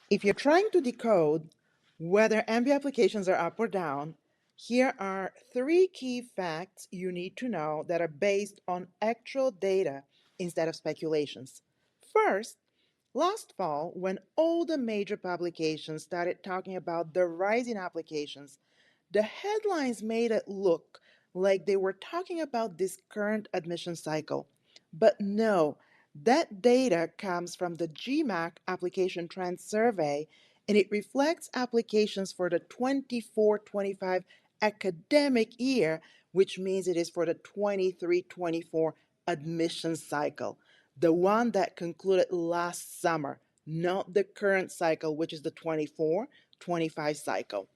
If you're trying to decode whether MBA applications are up or down, here are three key facts you need to know that are based on actual data instead of speculations. First, last fall, when all the major publications started talking about the rise in applications, the headlines made it look like they were talking about this current admission cycle. But no, that data comes from the GMAC Application Trend Survey, and it reflects applications for the 24-25 academic year, which means it is for the 23-24 admission cycle, the one that concluded last summer, not the current cycle, which is the 24-25 cycle.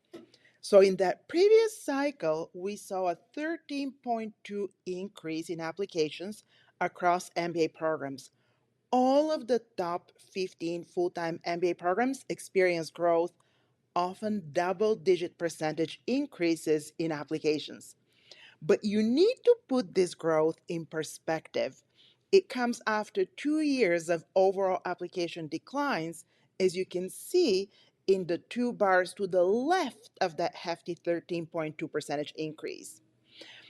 So in that previous cycle, we saw a 13.2 increase in applications across MBA programs. All of the top 15 full-time MBA programs experienced growth, often double-digit percentage increases in applications. But you need to put this growth in perspective. It comes after 2 years of overall application declines, as you can see in the two bars to the left of that hefty 13.2 percentage increase.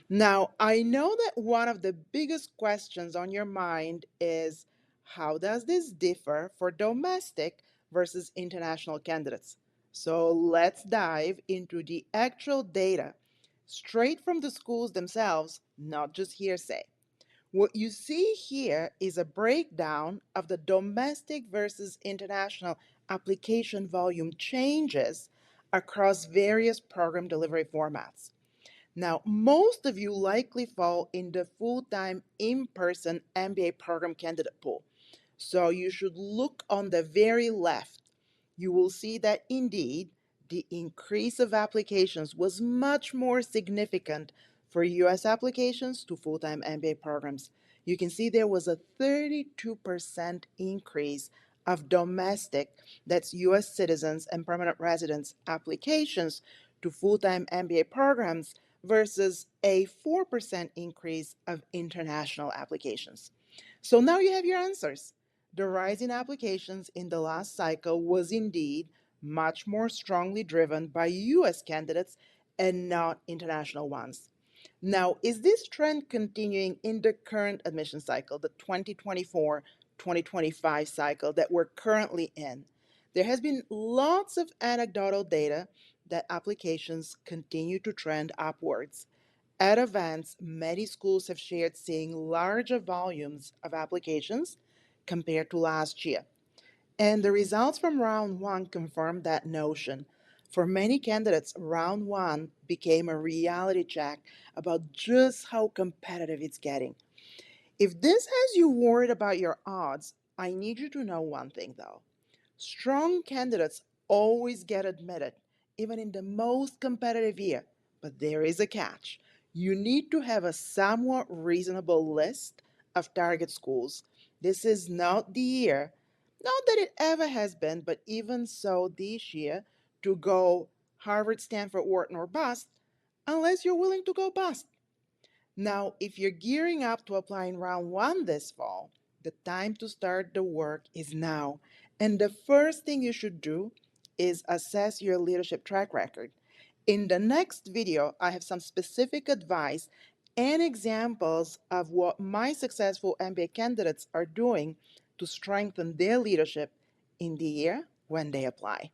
Now, I know that one of the biggest questions on your mind is how does this differ for domestic versus international candidates? So let's dive into the actual data straight from the schools themselves, not just hearsay. What you see here is a breakdown of the domestic versus international application volume changes across various program delivery formats. Now, most of you likely fall in the full-time in-person MBA program candidate pool. So you should look on the very left. You will see that indeed the increase of applications was much more significant for US applications to full-time MBA programs. You can see there was a 32% increase of domestic, that's US citizens and permanent residents applications to full-time MBA programs versus a 4% increase of international applications. So now you have your answers. The rise in applications in the last cycle was indeed much more strongly driven by US candidates and not international ones. Now, is this trend continuing in the current admission cycle, the 2024-2025 cycle that we're currently in? There has been lots of anecdotal data that applications continue to trend upwards. At events, many schools have shared seeing larger volumes of applications compared to last year. And the results from round one confirm that notion. For many candidates, round one became a reality check about just how competitive it's getting. If this has you worried about your odds, I need you to know one thing though. Strong candidates always get admitted, even in the most competitive year. But there is a catch. You need to have a somewhat reasonable list of target schools. This is not the year, not that it ever has been, but even so this year, to go Harvard, Stanford, Wharton, or bust, unless you're willing to go bust. Now, if you're gearing up to apply in round one this fall, the time to start the work is now. And the first thing you should do is assess your leadership track record. In the next video, I have some specific advice and examples of what my successful MBA candidates are doing to strengthen their leadership in the year when they apply.